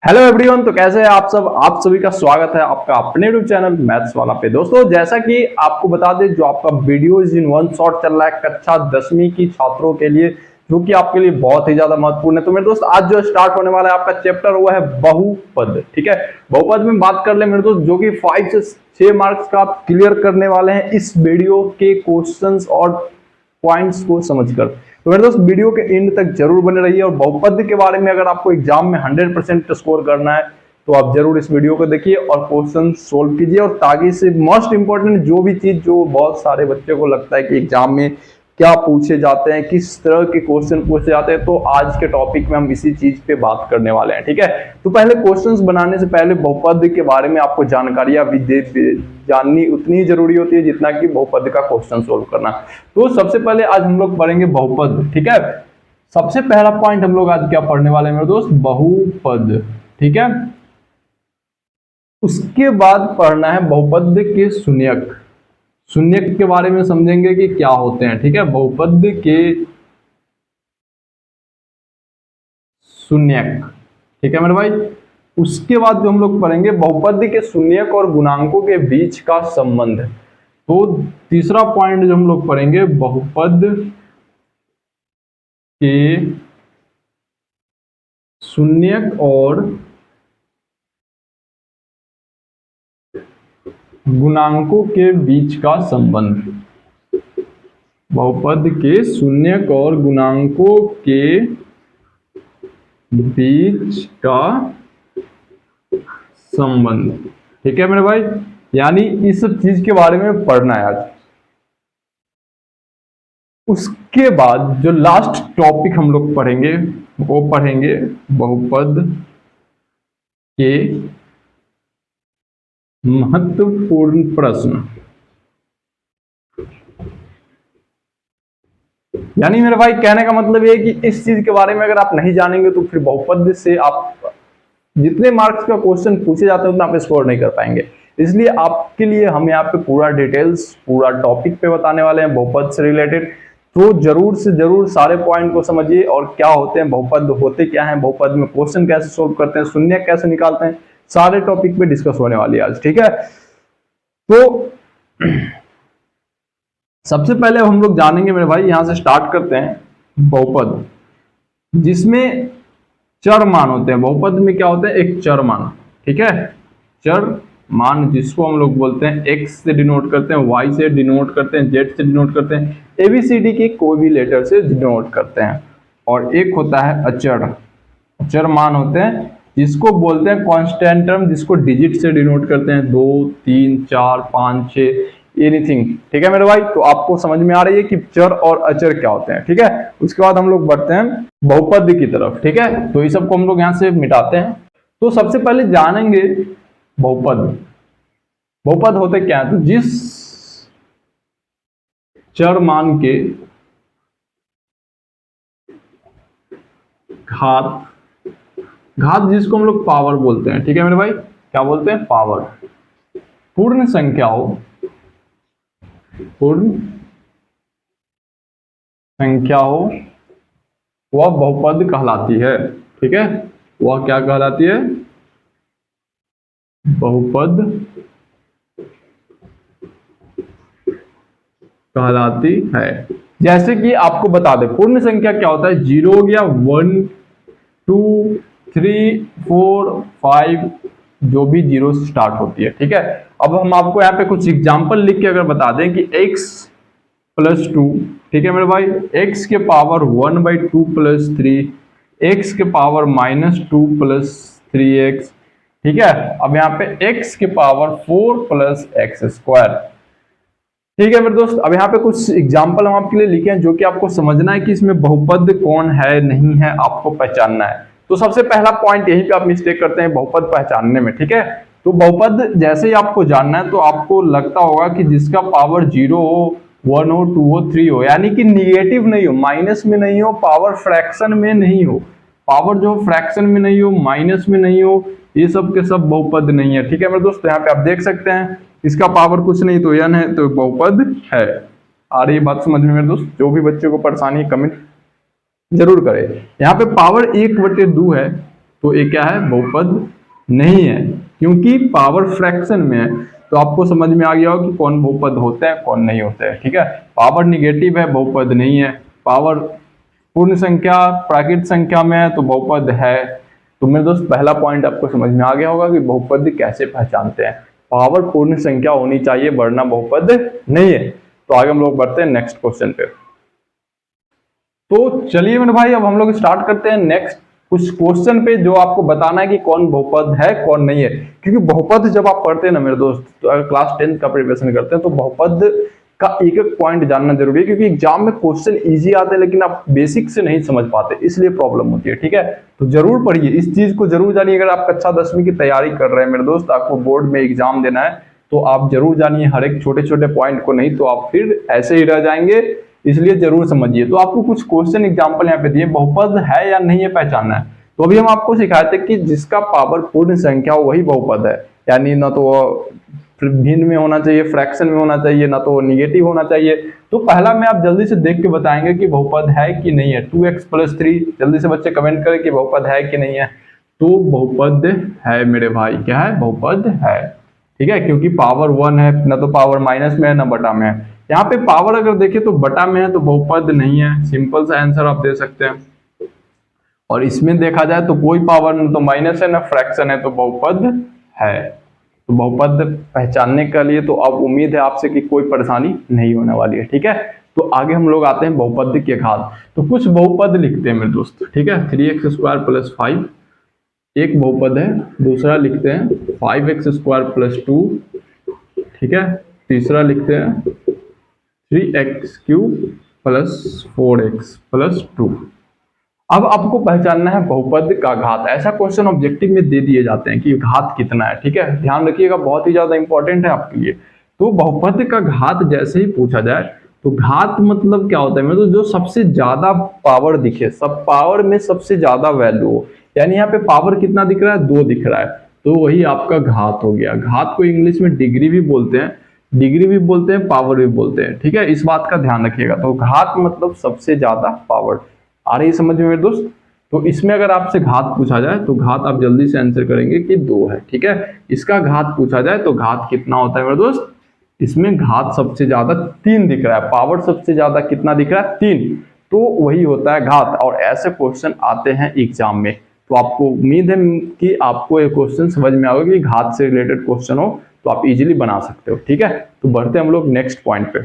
Hello everyone. तो कैसे हैं आप सब। आप सभी का स्वागत है आपका अपने यूट्यूब चैनल मैथ्स वाला पे। दोस्तों जैसा कि आपको बता दें, जो आपका वीडियो इन वन शॉट चल रहा है कक्षा 10वीं की छात्रों के लिए, जो कि आपके लिए बहुत ही ज्यादा महत्वपूर्ण है। तो मेरे दोस्त आज जो स्टार्ट होने वाला है आपका चैप्टर वो है बहुपद। ठीक है, बहुपद में बात कर ले मेरे दोस्त, जो कि 5 से 6 मार्क्स का आप क्लियर करने वाले हैं इस वीडियो के क्वेश्चन और पॉइंट्स को समझकर। तो मेरे दोस्त वीडियो के एंड तक जरूर बने रहिए। और बहुपद के बारे में अगर आपको एग्जाम में 100% स्कोर करना है तो आप जरूर इस वीडियो को देखिए और क्वेश्चन सोल्व कीजिए। और ताकि से मोस्ट इंपॉर्टेंट जो भी चीज जो बहुत सारे बच्चों को लगता है कि एग्जाम में क्या पूछे जाते हैं, किस तरह के क्वेश्चन पूछे जाते हैं, तो आज के टॉपिक में हम इसी चीज पे बात करने वाले हैं। ठीक है, तो पहले क्वेश्चंस बनाने से पहले बहुपद के बारे में आपको जानकारियां जाननी उतनी जरूरी होती है जितना कि बहुपद का क्वेश्चन सोल्व करना। तो सबसे पहले आज हम लोग पढ़ेंगे बहुपद। ठीक है, सबसे पहला पॉइंट हम लोग आज क्या पढ़ने वाले हैं मेरे दोस्त, बहुपद। ठीक है, उसके बाद पढ़ना है बहुपद के शून्यक। शून्यक के बारे में समझेंगे कि क्या होते हैं। ठीक है, बहुपद के शून्यक। ठीक है मेरे भाई, उसके बाद जो हम लोग पढ़ेंगे बहुपद के शून्यक और गुणांकों के बीच का संबंध। तो तीसरा पॉइंट जो हम लोग पढ़ेंगे, बहुपद के शून्यक और गुणांकों के बीच का संबंध। बहुपद के शून्यक और गुणांकों के बीच का संबंध। ठीक है मेरे भाई, यानी इस सब चीज के बारे में पढ़ना है आज। उसके बाद जो लास्ट टॉपिक हम लोग पढ़ेंगे वो पढ़ेंगे बहुपद के महत्वपूर्ण प्रश्न। यानी मेरे भाई कहने का मतलब ये है कि इस चीज के बारे में अगर आप नहीं जानेंगे तो फिर बहुपद से आप जितने मार्क्स का क्वेश्चन पूछे जाते हैं उतना आप स्कोर नहीं कर पाएंगे। इसलिए आपके लिए हम यहाँ पे पूरा डिटेल्स पूरा टॉपिक पे बताने वाले हैं बहुपद से रिलेटेड। तो जरूर से जरूर सारे पॉइंट को समझिए और क्या होते हैं बहुपद, होते क्या हैं बहुपद में, क्वेश्चन कैसे सोल्व करते हैं, शून्य कैसे निकालते हैं, सारे टॉपिक पे डिस्कस होने वाली है आज। ठीक है, तो सबसे पहले हम लोग जानेंगे मेरे भाई, यहां से स्टार्ट करते हैं बहुपद जिसमें चर मान होते हैं। बहुपद में क्या होता है, एक चर मान। ठीक है, चर मान जिसको हम लोग बोलते हैं x से डिनोट करते हैं, y से डिनोट करते हैं, z से डिनोट करते हैं, ABCD के कोई भी लेटर से डिनोट करते हैं। और एक होता है अचर। अचर मान होते हैं जिसको बोलते हैं कांस्टेंट टर्म, जिसको डिजिट से डिनोट करते हैं, 2 3 4 5 6 एनीथिंग। ठीक है मेरे भाई, तो आपको समझ में आ रही है कि चर और अचर क्या होते हैं। ठीक है, उसके बाद हम लोग बढ़ते हैं बहुपद की तरफ। ठीक है, तो ये सबको हम लोग यहां से मिटाते हैं। तो सबसे पहले जानेंगे बहुपद। बहुपद होते क्या है, तो जिस चर मान के घात, घात जिसको हम लोग पावर बोलते हैं। ठीक है मेरे भाई, क्या बोलते हैं, पावर, पूर्ण संख्या हो, पूर्ण संख्या हो, वह बहुपद कहलाती है। ठीक है, वह क्या कहलाती है, बहुपद कहलाती है। जैसे कि आपको बता दें पूर्ण संख्या क्या होता है, 0 हो गया, 1 2 3 4 5 जो भी 0 से स्टार्ट होती है। ठीक है, अब हम आपको यहाँ पे कुछ एग्जांपल लिख के अगर बता दें कि x + 2, ठीक है मेरे भाई, x के पावर 1/2 + 3, x के पावर -2 + 3x। ठीक है, अब यहाँ पे x के पावर 4 + x²। ठीक है मेरे दोस्त, अब यहाँ पे कुछ एग्जांपल हम आपके लिए लिखे हैं जो कि आपको समझना है कि इसमें बहुपद कौन है नहीं है, आपको पहचानना है। तो सबसे पहला पॉइंट यहीं पे आप मिस्टेक करते हैं बहुपद पहचानने में। ठीक है, तो बहुपद जैसे ही आपको जानना है तो आपको लगता होगा कि जिसका पावर 0 हो, 1 हो, 2 हो, 3 हो, यानी कि निगेटिव नहीं हो, माइनस में नहीं हो, पावर फ्रैक्शन में नहीं हो, पावर जो फ्रैक्शन में नहीं हो, माइनस में नहीं हो, ये सब के सब बहुपद नहीं है। ठीक है मेरे दोस्त, यहाँ पे आप देख सकते हैं इसका पावर कुछ नहीं तो n है, तो बहुपद है। आ रही बात समझ में मेरे दोस्त, जो भी बच्चे को परेशानी कमेंट जरूर करें। यहाँ पे पावर 1/2 है, तो ये क्या है, बहुपद नहीं है, क्योंकि पावर फ्रैक्शन में है। तो आपको समझ में आ गया हो कि कौन बहुपद होते हैं कौन नहीं होते हैं। ठीक है, पावर निगेटिव है, बहुपद नहीं है। पावर पूर्ण संख्या प्राकृत संख्या में है तो बहुपद है। तो मेरे दोस्त पहला पॉइंट आपको समझ में आ गया होगा कि बहुपद कैसे पहचानते हैं। पावर पूर्ण संख्या होनी चाहिए वरना बहुपद नहीं है। तो आगे हम लोग बढ़ते हैं नेक्स्ट क्वेश्चन पे। तो चलिए मेरे भाई, अब हम लोग स्टार्ट करते हैं नेक्स्ट कुछ क्वेश्चन पे, जो आपको बताना है कि कौन बहुपद है कौन नहीं है। क्योंकि बहुपद जब आप पढ़ते हैं ना मेरे दोस्त, तो अगर क्लास 10 का प्रिपरेशन करते हैं तो बहुपद का एक एक पॉइंट जानना जरूरी है, क्योंकि एग्जाम में क्वेश्चन इजी आते हैं लेकिन आप बेसिक से नहीं समझ पाते, इसलिए प्रॉब्लम होती है। ठीक है, तो जरूर पढ़िए, इस चीज को जरूर जानिए। अगर आप कक्षा 10वीं की तैयारी कर रहे हैं मेरे दोस्त, आपको बोर्ड में एग्जाम देना है, तो आप जरूर जानिए हर एक छोटे छोटे पॉइंट को, नहीं तो आप फिर ऐसे ही रह जाएंगे। इसलिए जरूर समझिए। तो आपको कुछ क्वेश्चन एग्जाम्पल यहाँ पे दिए, बहुपद है या नहीं है पहचानना है। तो अभी हम आपको सिखाए थे कि जिसका पावर पूर्ण संख्या हो वही बहुपद है, यानी ना तो भिन्न में होना चाहिए, फ्रैक्शन में होना चाहिए, ना तो निगेटिव होना चाहिए। तो पहला में आप जल्दी से देख के बताएंगे कि बहुपद है कि नहीं है। 2x+3, जल्दी से बच्चे कमेंट करें कि बहुपद है कि नहीं है। तो बहुपद है मेरे भाई, क्या है, बहुपद है। ठीक है, क्योंकि पावर 1 है, ना तो पावर माइनस में है ना बटा में है। यहाँ पे पावर अगर देखें तो बटा में है, तो बहुपद नहीं है। सिंपल सा आंसर आप दे सकते हैं। और इसमें देखा जाए तो कोई पावर ना तो माइनस है ना फ्रैक्शन है, तो बहुपद है। तो बहुपद पहचानने के लिए तो अब उम्मीद है आपसे कि कोई परेशानी नहीं होने वाली है। ठीक है, तो आगे हम लोग आते हैं बहुपद के घात। तो कुछ बहुपद लिखते हैं मेरे दोस्त। ठीक है, 3x² + 5 एक बहुपद है। दूसरा लिखते हैं 5x² + 2। ठीक है, तीसरा लिखते हैं 3x³ + 4x + 2। अब आपको पहचानना है बहुपद का घात। ऐसा क्वेश्चन ऑब्जेक्टिव में दे दिए जाते हैं कि घात कितना है। ठीक है, ध्यान रखिएगा, बहुत ही ज्यादा इंपॉर्टेंट है आपके लिए। तो बहुपद का घात जैसे ही पूछा जाए तो घात मतलब क्या होता है, मतलब जो सबसे ज्यादा पावर दिखे, सब पावर में सबसे ज्यादा वैल्यू हो। यानी यहाँ पे पावर कितना दिख रहा है, 2 दिख रहा है, तो वही आपका घात हो गया। घात को इंग्लिश में डिग्री भी बोलते हैं, डिग्री भी बोलते हैं, पावर भी बोलते हैं। ठीक है, इस बात का ध्यान रखिएगा। तो घात मतलब सबसे ज्यादा पावर। आ रही समझ में मेरे दोस्त। तो इसमें अगर आपसे घात पूछा जाए तो घात आप जल्दी से आंसर करेंगे कि 2 है। ठीक है, इसका घात पूछा जाए तो घात कितना होता है मेरे दोस्त, इसमें घात सबसे ज्यादा 3 दिख रहा है, पावर सबसे ज्यादा कितना दिख रहा है, 3, तो वही होता है घात। और ऐसे क्वेश्चन आते हैं एग्जाम में। तो आपको उम्मीद है कि आपको ये क्वेश्चन समझ में आएगा कि घात से रिलेटेड क्वेश्चन हो तो आप इजीली बना सकते हो। ठीक है, तो बढ़ते हैं हम लोग नेक्स्ट पॉइंट पे।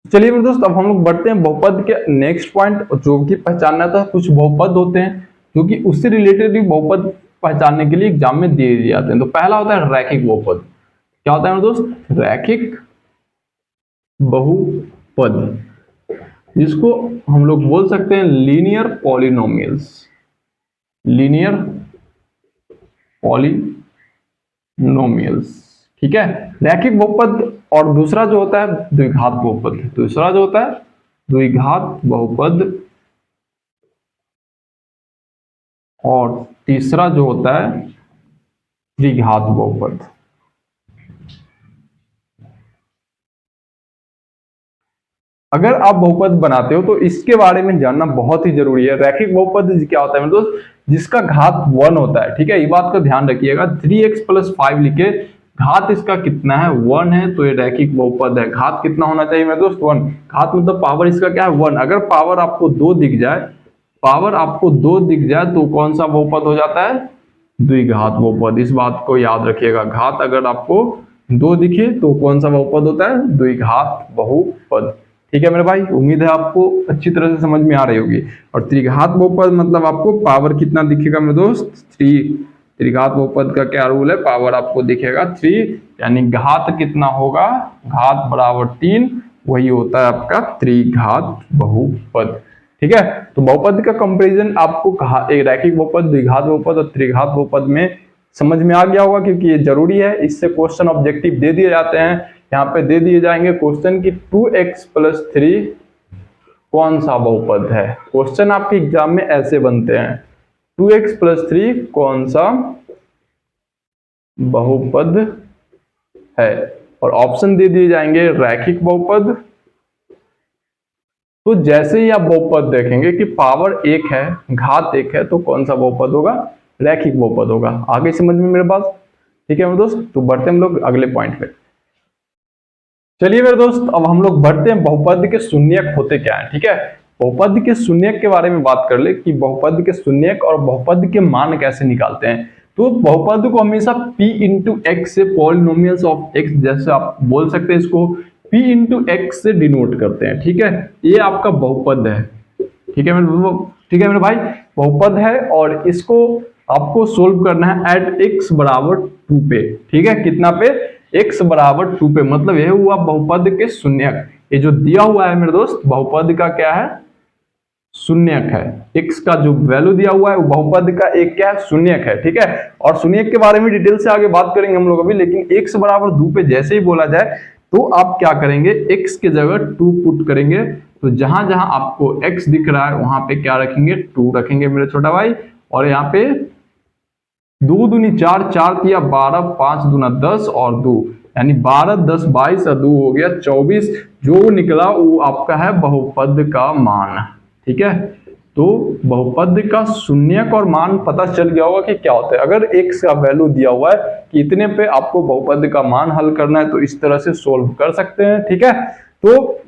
चलिए मेरे दोस्त, अब हम लोग बढ़ते हैं बहुपद के नेक्स्ट पॉइंट, जो कि पहचानना था। कुछ बहुपद होते हैं जो कि उससे रिलेटेड भी बहुपद पहचानने के लिए एग्जाम में दिए जाते हैं। तो पहला होता है रैखिक बहुपद। क्या होता है मेरे दोस्त, रैखिक बहुपद, जिसको हम लोग बोल सकते हैं लीनियर पॉलिनोमियल्स। Linear polynomials. ठीक है, रैखिक बहुपद। और दूसरा जो होता है द्विघात बहुपद। दूसरा जो होता है द्विघात बहुपद, और तीसरा जो होता है त्रिघात बहुपद। अगर आप बहुपद बनाते हो तो इसके बारे में जानना बहुत ही जरूरी है। रैखिक बहुपद क्या होता है मेरे दोस्त, जिसका घात 1 होता है। ठीक है, ये बात का ध्यान रखिएगा। 3x + 5 लिखे, घात इसका कितना है, 1 है, तो ये रैखिक बहुपद है। घात कितना होना चाहिए मेरे दोस्त, 1। घात मतलब पावर इसका क्या है, 1। अगर पावर आपको 2 दिख जाए, पावर आपको 2 दिख जाए तो कौन सा बहुपद हो जाता है, द्विघात बहुपद। इस बात को याद रखिएगा, घात अगर आपको 2 दिखे तो कौन सा बहुपद होता है, द्विघात बहुपद। ठीक है मेरे भाई, उम्मीद है आपको अच्छी तरह से समझ में आ रही होगी। और त्रिघात बहुपद मतलब आपको पावर कितना दिखेगा मेरे दोस्त, 3। त्रिघात बहुपद का क्या रूल है, पावर आपको दिखेगा 3, यानी घात कितना होगा, घात बराबर 3, वही होता है आपका त्रिघात बहुपद। ठीक है, तो बहुपद का कंपैरिजन आपको एक रैखिक बहुपद, द्विघात बहुपद और त्रिघात बहुपद में समझ में आ गया होगा, क्योंकि ये जरूरी है। इससे क्वेश्चन ऑब्जेक्टिव दे दिए जाते हैं। यहाँ पे दे दिए जाएंगे क्वेश्चन की 2x + 3 कौन सा बहुपद है। क्वेश्चन आपके एग्जाम में ऐसे बनते हैं, 2x + 3 कौन सा बहुपद है। और ऑप्शन दे दिए जाएंगे रैखिक बहुपद, तो जैसे ही आप बहुपद देखेंगे कि पावर 1 है, घात 1 है, तो कौन सा बहुपद होगा? रैखिक बहुपद होगा। आगे समझ में मेरे पास? ठीक है मेरे दोस्त, तो बढ़ते हैं हम लोग अगले पॉइंट पे। चलिए मेरे दोस्त, अब हम लोग बढ़ते हैं बहुपद के शून्यक होते क्या है। ठीक है, बहुपद के शून्यक के बारे में बात कर ले कि बहुपद के शून्यक और बहुपद के मान कैसे निकालते हैं। तो बहुपद को हमेशा p इंटू एक्स से, पॉलिनोमियल्स ऑफ x जैसे आप बोल सकते हैं, इसको p इंटू एक्स से डिनोट करते हैं। ठीक है, ये आपका बहुपद है। ठीक है मेरे भाई, बहुपद है और इसको आपको सोल्व करना है एट x बराबर 2 पे। ठीक है, कितना पे? x बराबर 2 पे, मतलब यह हुआ बहुपद के शून्यक। ये जो दिया हुआ है मेरे दोस्त, बहुपद का क्या है? शून्यक है। x का जो वैल्यू दिया हुआ है वो बहुपद का एक क्या है? शून्यक है। ठीक है, और शून्यक के बारे में डिटेल से आगे बात करेंगे हम लोग अभी, लेकिन x बराबर 2 पे जैसे ही बोला जाए तो आप क्या करेंगे? x के जगह 2 पुट करेंगे। तो जहां जहां आपको x दिख रहा है वहां पे क्या रखेंगे? 2 रखेंगे मेरे छोटा भाई। और यहाँ पे 2 दूनी 4, 4 तिया 12, 5 दूना 10 और 2, यानी 12, 10, 22 और 2 हो गया 24। जो निकला वो आपका है बहुपद का मान। ठीक है, तो बहुपद का शून्यक और मान पता चल गया होगा कि क्या होता है। अगर x का वैल्यू दिया हुआ है कि इतने पे आपको बहुपद का मान हल करना है, तो इस तरह से सोल्व कर सकते हैं। ठीक है, तो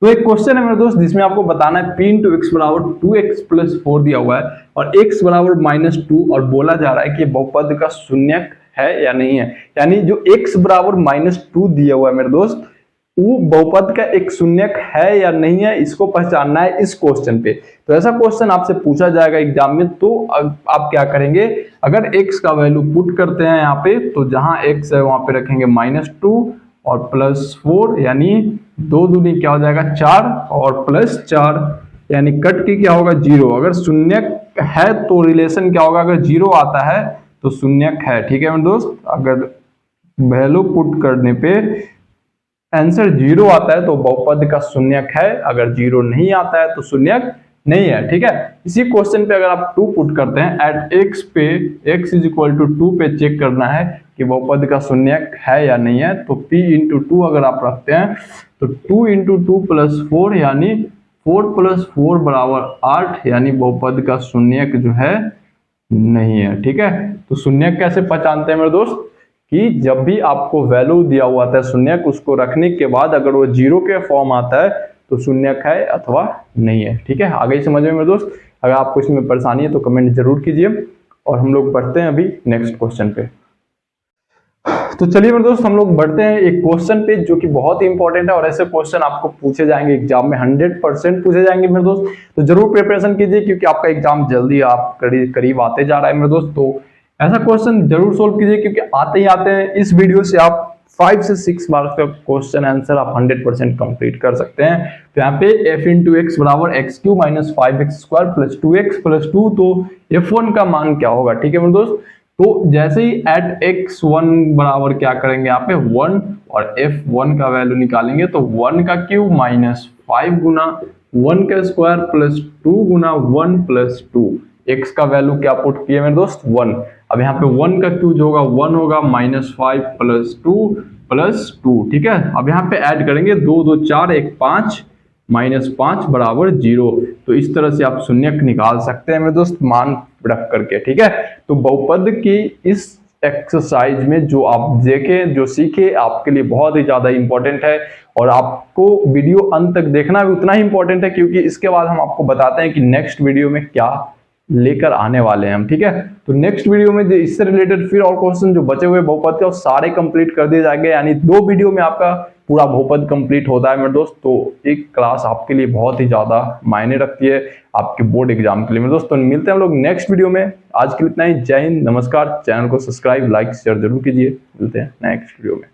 एक क्वेश्चन है मेरे दोस्त जिसमें आपको बताना है p इंटू एक्स बराबर 2x प्लस 4 दिया हुआ है और x बराबर -2, और बोला जा रहा है कि बहुपद का शून्यक है या नहीं है। यानी जो x बराबर -2 दिया हुआ है मेरे दोस्त, वो बहुपद का एक शून्यक है या नहीं है, इसको पहचानना है इस क्वेश्चन पे। तो ऐसा क्वेश्चन आपसे पूछा जाएगा एग्जाम में, तो आप क्या करेंगे? अगर x का वैल्यू पुट करते हैं यहाँ पे, तो जहां x है वहां पे रखेंगे -2 और +4, यानी 2 दूनी क्या हो जाएगा? 4 और +4, यानी कट के क्या होगा? 0। अगर शून्यक है तो रिलेशन क्या होगा? अगर 0 आता है तो शून्यक है। ठीक है मेरे दोस्त, अगर वैल्यू पुट करने पे आंसर 0 आता है तो बहुपद का शून्यक है, अगर 0 नहीं आता है तो शून्यक नहीं है। ठीक है, इसी क्वेश्चन पे अगर आप 2 पुट करते हैं एट x पे, x इज इक्वल टू 2 पे चेक करना है कि बहुपद का शून्यक है या नहीं है, तो p इंटू 2 अगर आप रखते हैं तो 2 इंटू 2 प्लस 4, यानी 4 प्लस 4 बराबर 8, यानी बहुपद का शून्यक जो है नहीं है। ठीक है, तो शून्यक कैसे पहचानते हैं मेरे दोस्त? कि जब भी आपको वैल्यू दिया हुआ था शून्यक, उसको रखने के बाद अगर वो 0 के फॉर्म आता है तो शून्यक है अथवा नहीं है। ठीक है, आगे ही समझ में मेरे दोस्त। अगर आपको इसमें परेशानी है तो कमेंट जरूर कीजिए, और हम लोग बढ़ते हैं अभी नेक्स्ट क्वेश्चन पे। तो चलिए मेरे दोस्त, हम लोग बढ़ते हैं एक क्वेश्चन पे जो कि बहुत ही इंपॉर्टेंट है, और ऐसे क्वेश्चन आपको पूछे जाएंगे एग्जाम में, 100% पूछे जाएंगे मेरे दोस्त। तो जरूर प्रिपरेशन कीजिए, क्योंकि आपका एग्जाम जल्दी आप करीब आते जा रहा है मेरे दोस्त। तो ऐसा क्वेश्चन जरूर सोल्व कीजिए, क्योंकि आते ही आते हैं इस वीडियो से आप 5 से 6 मार्क्स का क्वेश्चन आंसर आप 100% कंप्लीट कर सकते हैं। तो यहाँ पे f इंटू एक्स बराबर x³ minus 5x² plus 2x plus 2, तो f1 का मान क्या होगा? ठीक है मेरे दोस्त, तो जैसे ही एट x1 बराबर क्या करेंगे? यहाँ पे 1 और f1 का वैल्यू निकालेंगे, तो 1 का क्यूब माइनस 5 गुना 1 का स्क्वायर प्लस 2 गुना 1 प्लस 2। x का वैल्यू क्या पुट किए मेरे दोस्त? 1। अब यहाँ पे 1 का क्यूब जो होगा 1 होगा, -5 प्लस 2 प्लस 2। ठीक है, अब यहाँ पे ऐड करेंगे 2 2 4 1 5 -5 बराबर 0। तो इस तरह से आप शून्यक निकाल सकते हैं मेरे दोस्त, मान रख करके। ठीक है, तो बहुपद की इस एक्सरसाइज में जो आप देखें, जो सीखे, आपके लिए बहुत ही ज्यादा इंपॉर्टेंट है, और आपको वीडियो अंत तक देखना भी उतना ही इंपॉर्टेंट है, क्योंकि इसके बाद हम आपको बताते हैं कि नेक्स्ट वीडियो में क्या लेकर आने वाले हैं हम। ठीक है, तो नेक्स्ट वीडियो में इससे रिलेटेड फिर और क्वेश्चन जो बचे हुए बहुपद के, सारे कंप्लीट कर दिए जाएंगे, यानी 2 वीडियो में आपका पूरा बहुपद कंप्लीट होता है मेरे दोस्त। तो एक क्लास आपके लिए बहुत ही ज्यादा मायने रखती है आपके बोर्ड एग्जाम के लिए मेरे दोस्त। तो मिलते हैं हम लोग नेक्स्ट वीडियो में। आज के लिए इतना ही। जय हिंद, नमस्कार। चैनल को सब्सक्राइब, लाइक, शेयर जरूर कीजिए। मिलते हैं नेक्स्ट वीडियो में।